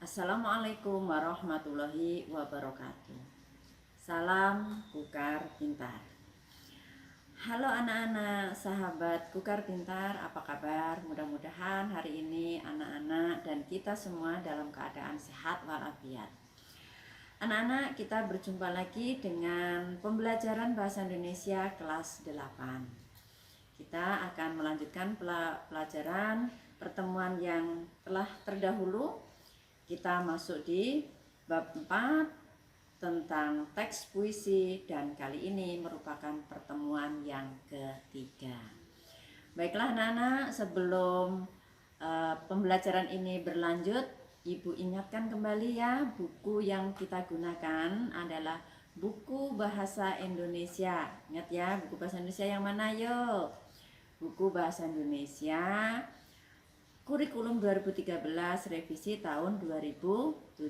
Assalamualaikum warahmatullahi wabarakatuh. Salam Kukar Pintar. Halo anak-anak, sahabat Kukar Pintar, apa kabar? Mudah-mudahan hari ini anak-anak dan kita semua dalam keadaan sehat walafiat. Anak-anak, kita berjumpa lagi dengan pembelajaran Bahasa Indonesia kelas 8. Kita akan melanjutkan pelajaran pertemuan yang telah terdahulu. Kita masuk di bab 4 tentang teks puisi dan kali ini merupakan pertemuan yang ketiga. Baiklah anak-anak, sebelum pembelajaran ini berlanjut, Ibu ingatkan kembali ya, buku yang kita gunakan adalah buku Bahasa Indonesia. Ingat ya, buku Bahasa Indonesia yang mana yuk? Buku Bahasa Indonesia Kurikulum 2013 revisi tahun 2017.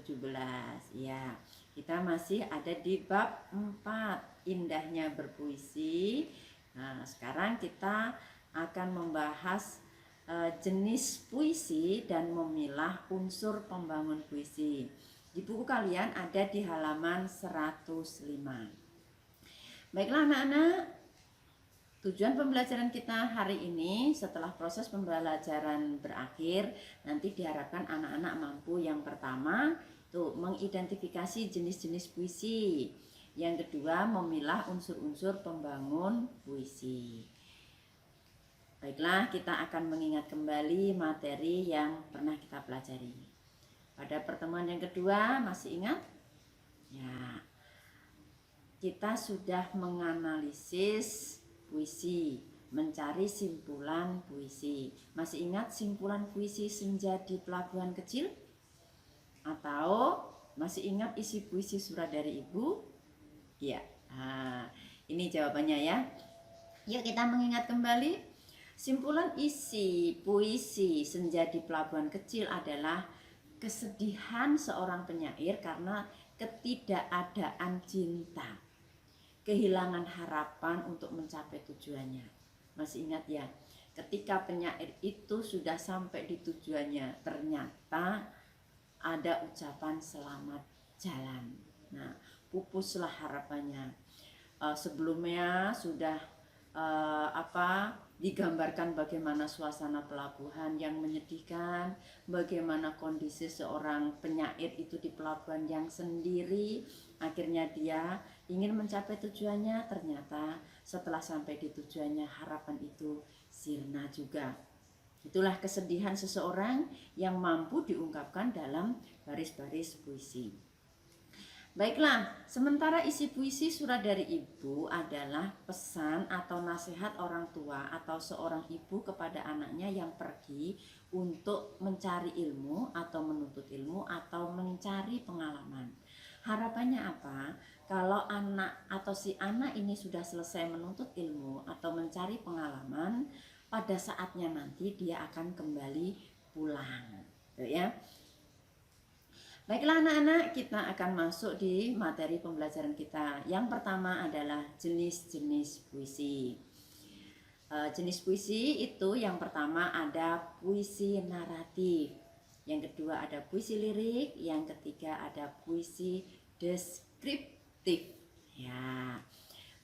Ya, kita masih ada di bab 4, indahnya berpuisi. Nah, sekarang kita akan membahas jenis puisi dan memilah unsur pembangun puisi. Di buku kalian ada di halaman 105. Baiklah anak-anak, tujuan pembelajaran kita hari ini setelah proses pembelajaran berakhir, nanti diharapkan anak-anak mampu yang pertama tuh mengidentifikasi jenis-jenis puisi. Yang kedua, memilah unsur-unsur pembangun puisi. Baiklah, kita akan mengingat kembali materi yang pernah kita pelajari. Pada pertemuan yang kedua, masih ingat? Ya. Kita sudah menganalisis puisi, mencari simpulan puisi. Masih ingat simpulan puisi Senja di Pelabuhan Kecil? Atau masih ingat isi puisi Surat dari Ibu? Ya, nah, ini jawabannya ya. Yuk kita mengingat kembali. Simpulan isi puisi Senja di Pelabuhan Kecil adalah kesedihan seorang penyair karena ketidakadaan cinta, kehilangan harapan untuk mencapai tujuannya. Masih ingat ya, ketika penyair itu sudah sampai di tujuannya, ternyata ada ucapan selamat jalan. Nah, pupuslah harapannya. Sebelumnya sudah digambarkan bagaimana suasana pelabuhan yang menyedihkan, bagaimana kondisi seorang penyair itu di pelabuhan yang sendiri. Akhirnya dia ingin mencapai tujuannya, ternyata setelah sampai di tujuannya harapan itu sirna juga. Itulah kesedihan seseorang yang mampu diungkapkan dalam baris-baris puisi. Baiklah, sementara isi puisi Surat dari Ibu adalah pesan atau nasihat orang tua atau seorang ibu kepada anaknya yang pergi untuk mencari ilmu atau menuntut ilmu atau mencari pengalaman. Harapannya apa? Kalau anak atau si anak ini sudah selesai menuntut ilmu atau mencari pengalaman, pada saatnya nanti dia akan kembali pulang. Ya. Baiklah anak-anak, kita akan masuk di materi pembelajaran kita. Yang pertama adalah jenis-jenis puisi. Jenis puisi itu yang pertama ada puisi naratif, yang kedua ada puisi lirik, yang ketiga ada puisi deskriptif. Ya,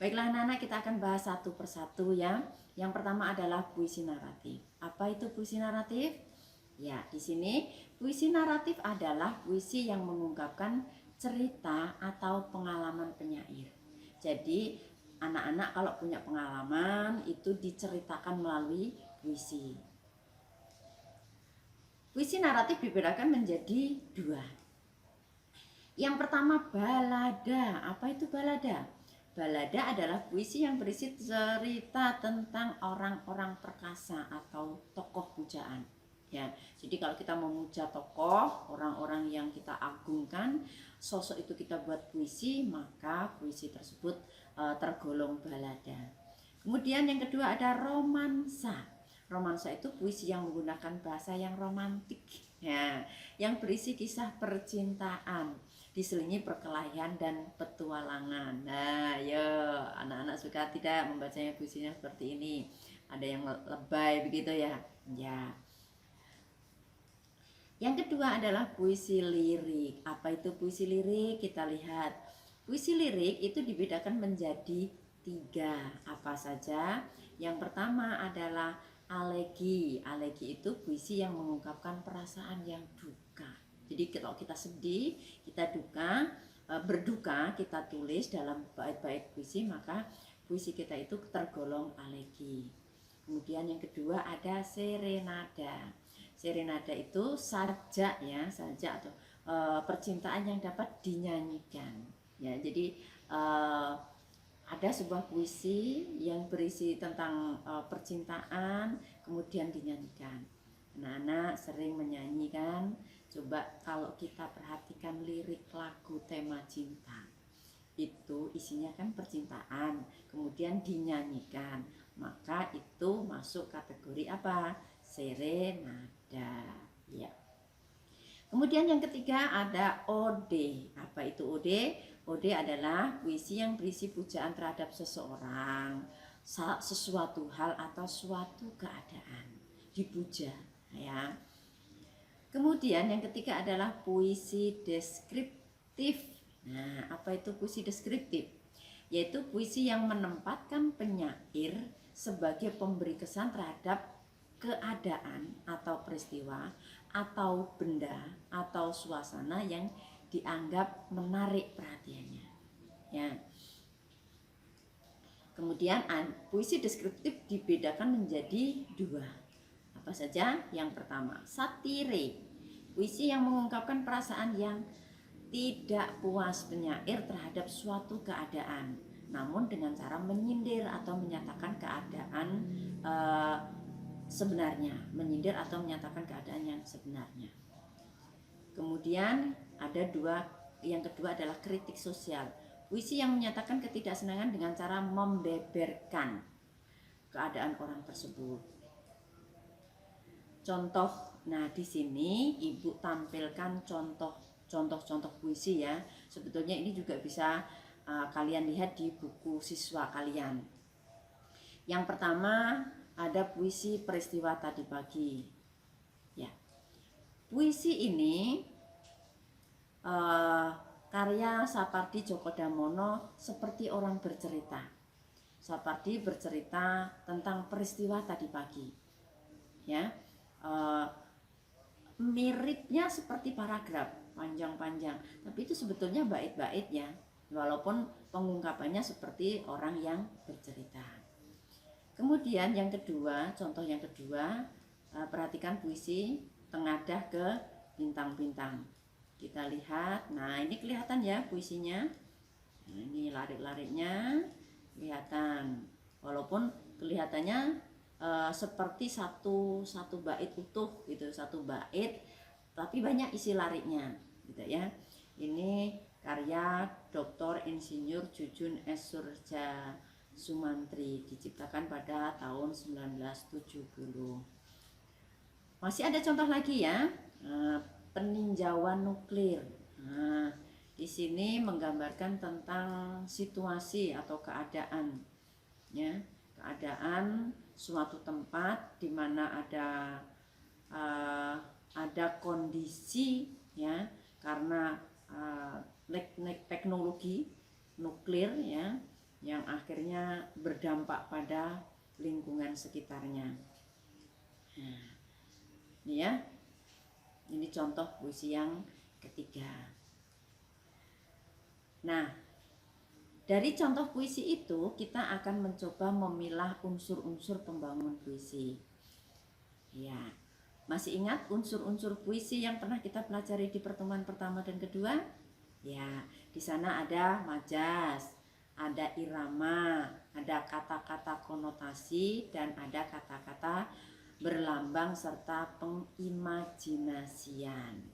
baiklah anak-anak, kita akan bahas satu persatu ya. Yang pertama adalah puisi naratif. Apa itu puisi naratif? Ya, di sini puisi naratif adalah puisi yang mengungkapkan cerita atau pengalaman penyair. Jadi, anak-anak kalau punya pengalaman itu diceritakan melalui puisi. Puisi naratif dibedakan menjadi dua. Yang pertama balada. Apa itu balada? Balada adalah puisi yang berisi cerita tentang orang-orang perkasa atau tokoh pujaan. Ya, jadi kalau kita memuja tokoh, orang-orang yang kita agungkan, sosok itu kita buat puisi, maka puisi tersebut tergolong balada. Kemudian yang kedua ada romansa. Romansa itu puisi yang menggunakan bahasa yang romantik, ya, yang berisi kisah percintaan, diselingi perkelahian dan petualangan. Nah, yo, anak-anak suka tidak membacanya puisinya seperti ini? Ada yang lebay begitu ya? Ya. Yang kedua adalah puisi lirik. Apa itu puisi lirik? Kita lihat. Puisi lirik itu dibedakan menjadi 3. Apa saja? Yang pertama adalah alegi. Alegi itu puisi yang mengungkapkan perasaan yang duka. Jadi kalau kita sedih, kita duka, berduka, kita tulis dalam bait-bait puisi, maka puisi kita itu tergolong alegi. Kemudian yang kedua ada serenada. Serenada itu sajak ya, sajak atau percintaan yang dapat dinyanyikan. Ya, jadi ada sebuah puisi yang berisi tentang percintaan kemudian dinyanyikan. Anak-anak sering menyanyikan. Coba kalau kita perhatikan lirik lagu tema cinta, itu isinya kan percintaan, kemudian dinyanyikan, maka itu masuk kategori apa? Serenada. Ya. Kemudian yang ketiga ada ode. Apa itu ode? Ode adalah puisi yang berisi pujaan terhadap seseorang, sesuatu hal atau suatu keadaan, dipuja ya. Kemudian yang ketiga adalah puisi deskriptif. Nah, apa itu puisi deskriptif? Yaitu puisi yang menempatkan penyair sebagai pemberi kesan terhadap keadaan atau peristiwa atau benda atau suasana yang dianggap menarik perhatiannya. Ya. Kemudian puisi deskriptif dibedakan menjadi 2. Apa saja? Yang pertama, satire. Puisi yang mengungkapkan perasaan yang tidak puas penyair terhadap suatu keadaan, namun dengan cara menyindir atau menyatakan keadaan sebenarnya, menyindir atau menyatakan keadaan yang sebenarnya. Kemudian ada 2, yang kedua adalah kritik sosial. Puisi yang menyatakan ketidaksenangan dengan cara membeberkan keadaan orang tersebut. Contoh, nah di sini Ibu tampilkan contoh puisi ya. Sebetulnya ini juga bisa kalian lihat di buku siswa kalian. Yang pertama ada puisi peristiwa tadi pagi. Ya, puisi ini karya Sapardi Djoko Damono seperti orang bercerita. Sapardi bercerita tentang peristiwa tadi pagi. Ya, miripnya seperti paragraf panjang-panjang, tapi itu sebetulnya bait-bait ya, walaupun pengungkapannya seperti orang yang bercerita. Kemudian yang kedua, contoh yang kedua, perhatikan puisi Tengadah ke Bintang-Bintang. Kita lihat, nah ini kelihatan ya puisinya. Nah, ini larik-lariknya kelihatan, walaupun kelihatannya seperti satu bait utuh gitu, satu bait tapi banyak isi lariknya gitu ya. Ini karya Dr. Insinyur Jujun S. Surja Sumantri, diciptakan pada tahun 1970. Masih ada contoh lagi ya, peninjauan nuklir. Nah, di sini menggambarkan tentang situasi atau keadaan ya, keadaan suatu tempat di mana ada kondisi ya, karena teknologi nuklir ya, yang akhirnya berdampak pada lingkungan sekitarnya. Nah, ini ya, ini contoh puisi yang ketiga. Nah, dari contoh puisi itu kita akan mencoba memilah unsur-unsur pembangun puisi. Ya, masih ingat unsur-unsur puisi yang pernah kita pelajari di pertemuan pertama dan kedua? Ya, di sana ada majas, ada irama, ada kata-kata konotasi, dan ada kata-kata berlambang serta pengimajinasian.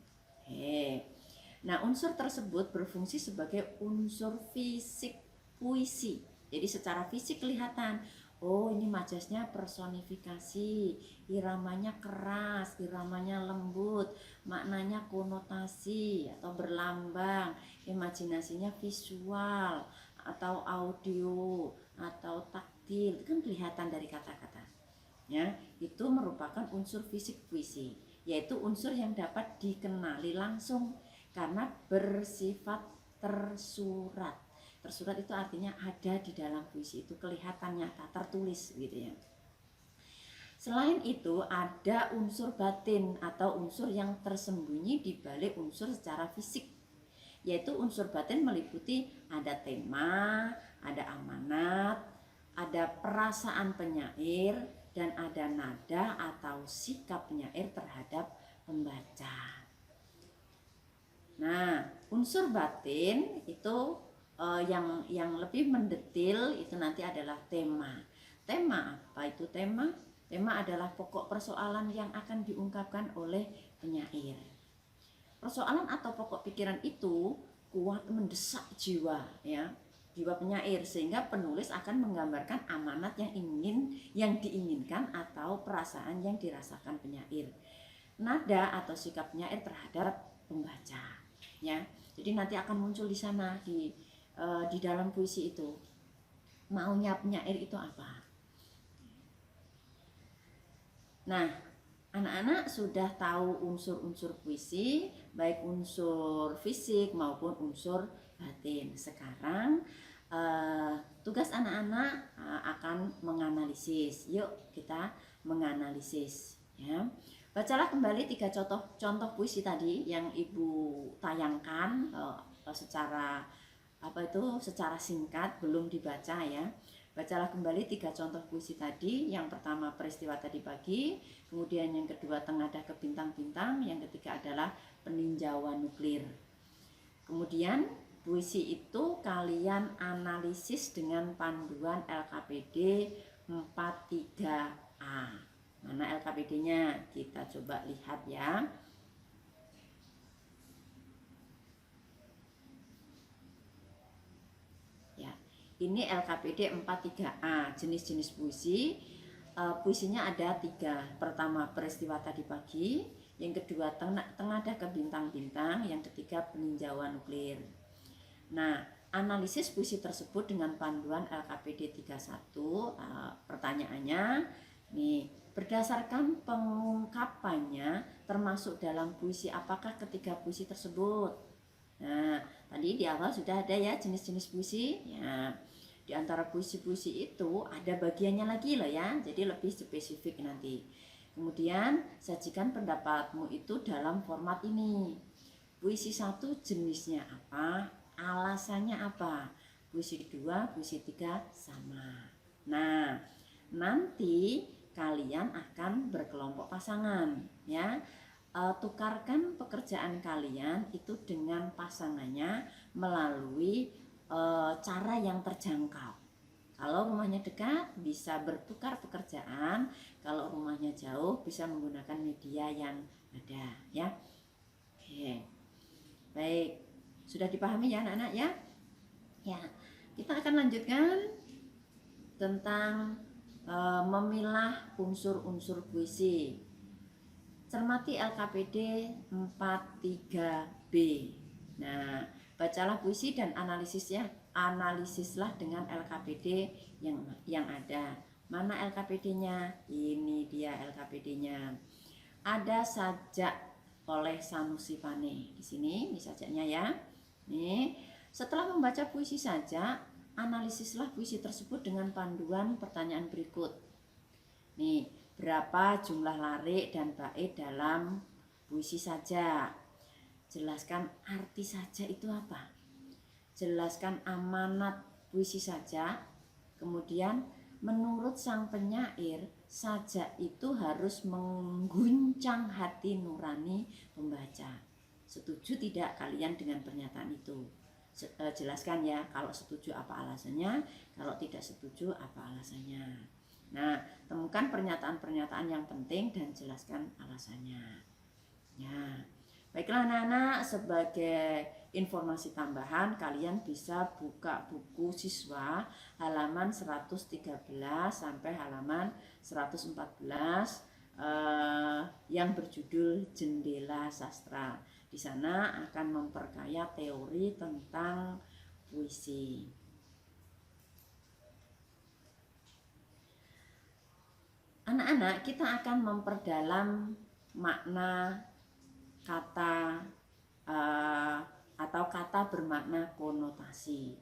Nah, unsur tersebut berfungsi sebagai unsur fisik puisi. Jadi secara fisik kelihatan, oh ini majasnya personifikasi, iramanya keras, iramanya lembut, maknanya konotasi atau berlambang, imajinasinya visual atau audio atau taktil. Itu kan kelihatan dari kata-kata. Ya, itu merupakan unsur fisik puisi. yaitu unsur yang dapat dikenali langsung karena bersifat tersurat. Tersurat itu artinya ada di dalam puisi itu, kelihatan nyata, tertulis gitu ya. Selain itu ada unsur batin atau unsur yang tersembunyi di balik unsur secara fisik, yaitu unsur batin meliputi ada tema, ada amanat, ada perasaan penyair, dan ada nada atau sikap penyair terhadap pembaca. Nah, unsur batin itu yang lebih mendetil itu nanti adalah tema. Tema apa itu tema? Tema adalah pokok persoalan yang akan diungkapkan oleh penyair. Persoalan atau pokok pikiran itu kuat mendesak jiwa ya, jiwa penyair, sehingga penulis akan menggambarkan amanat yang diinginkan atau perasaan yang dirasakan penyair. Nada atau sikap penyair terhadap pembaca ya. Jadi nanti akan muncul di sana di dalam puisi itu maunya penyair itu apa. Nah, anak-anak sudah tahu unsur-unsur puisi, baik unsur fisik maupun unsur batin. Sekarang tugas anak-anak akan menganalisis. Yuk kita menganalisis ya. Bacalah kembali 3 contoh puisi tadi yang Ibu tayangkan secara secara singkat, belum dibaca ya. Bacalah kembali 3 contoh puisi tadi. Yang pertama peristiwa tadi pagi, kemudian yang kedua Tengadah ke Bintang-Bintang, yang ketiga adalah peninjauan nuklir. Kemudian puisi itu kalian analisis dengan panduan LKPD 43A. Mana LKPD-nya? Kita coba lihat ya. Ini LKPD 43A, jenis-jenis puisi. Puisinya ada 3. Pertama peristiwa tadi pagi, yang kedua Tengadah ke Bintang-Bintang, yang ketiga peninjauan nuklir. Nah, analisis puisi tersebut dengan panduan LKPD 31. Pertanyaannya nih, berdasarkan pengungkapannya termasuk dalam puisi apakah ketiga puisi tersebut? Nah, tadi di awal sudah ada ya jenis-jenis puisi ya. Di antara puisi-puisi itu ada bagiannya lagi loh ya, jadi lebih spesifik nanti. Kemudian sajikan pendapatmu itu dalam format ini. Puisi 1 jenisnya apa, alasannya apa. Puisi 2, puisi 3 sama. Nah, nanti kalian akan berkelompok pasangan ya. Tukarkan pekerjaan kalian itu dengan pasangannya melalui cara yang terjangkau. Kalau rumahnya dekat bisa bertukar pekerjaan, kalau rumahnya jauh bisa menggunakan media yang ada ya. Oke. Baik, sudah dipahami ya anak-anak ya? Ya, kita akan lanjutkan tentang memilah unsur-unsur puisi. Cermati LKPD 43B. Nah, bacalah puisi dan analisislah dengan LKPD yang ada. Mana LKPD-nya? Ini dia LKPD-nya. Ada sajak oleh Sanusi Pane. Di sini sajaknya ya. Nih, setelah membaca puisi sajak, analisislah puisi tersebut dengan panduan pertanyaan berikut. Nih, berapa jumlah larik dan bait dalam puisi sajak? Jelaskan arti sajak itu apa? Jelaskan amanat puisi sajak. Kemudian menurut sang penyair, sajak itu harus mengguncang hati nurani pembaca. Setuju tidak kalian dengan pernyataan itu? Jelaskan ya, kalau setuju apa alasannya, kalau tidak setuju apa alasannya. Nah, temukan pernyataan-pernyataan yang penting dan jelaskan alasannya. Ya. Baiklah anak-anak, sebagai informasi tambahan kalian bisa buka buku siswa halaman 113 sampai halaman 114 yang berjudul Jendela Sastra. Di sana akan memperkaya teori tentang puisi. Anak-anak, kita akan memperdalam makna kata atau kata bermakna konotasi.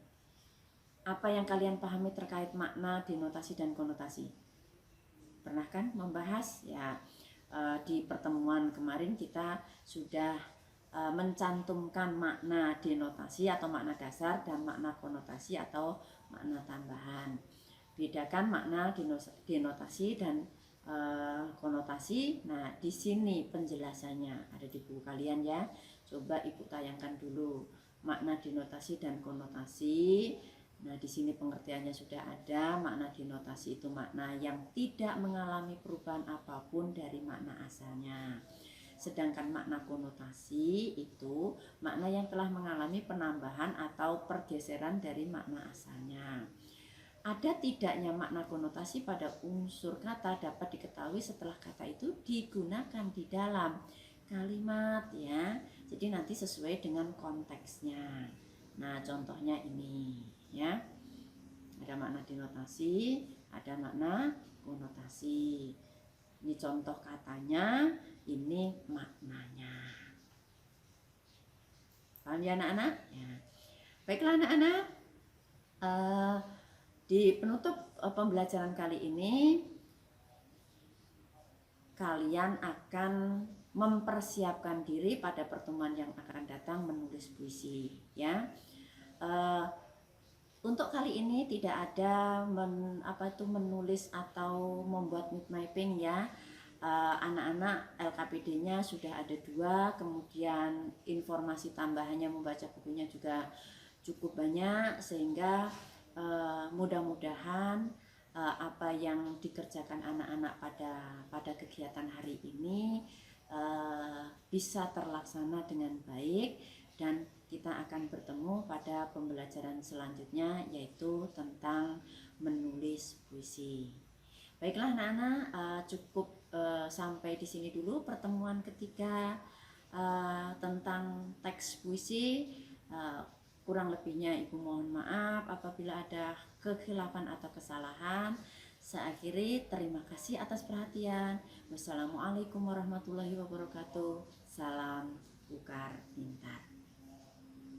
Apa yang kalian pahami terkait makna, denotasi, dan konotasi? Pernah kan membahas ya? Di pertemuan kemarin kita sudah mencantumkan makna denotasi atau makna dasar dan makna konotasi atau makna tambahan. Bedakan makna denotasi dan konotasi. Nah, di sini penjelasannya ada di buku kalian ya. Coba Ibu tayangkan dulu makna denotasi dan konotasi. Nah, di sini pengertiannya sudah ada. Makna denotasi itu makna yang tidak mengalami perubahan apapun dari makna asalnya. Sedangkan makna konotasi itu makna yang telah mengalami penambahan atau pergeseran dari makna asalnya. Ada tidaknya makna konotasi pada unsur kata dapat diketahui setelah kata itu digunakan di dalam kalimat ya. Jadi nanti sesuai dengan konteksnya. Nah, contohnya ini ya. Ada makna denotasi, ada makna konotasi. Ini contoh katanya, ini maknanya. Paham ya anak-anak? Ya. Baiklah anak-anak. Di penutup pembelajaran kali ini, kalian akan mempersiapkan diri pada pertemuan yang akan datang menulis puisi ya. Untuk kali ini tidak ada menulis atau membuat mood mapping ya. Anak-anak LKPD-nya sudah ada 2, kemudian informasi tambahannya membaca bukunya juga cukup banyak, sehingga mudah-mudahan apa yang dikerjakan anak-anak pada kegiatan hari ini bisa terlaksana dengan baik, dan kita akan bertemu pada pembelajaran selanjutnya, yaitu tentang menulis puisi. Baiklah anak-anak, cukup sampai di sini dulu pertemuan ketiga tentang teks puisi. Kurang lebihnya Ibu mohon maaf apabila ada kekhilafan atau kesalahan. Saya akhiri, terima kasih atas perhatian. Wassalamualaikum warahmatullahi wabarakatuh. Salam Kukar Pintar.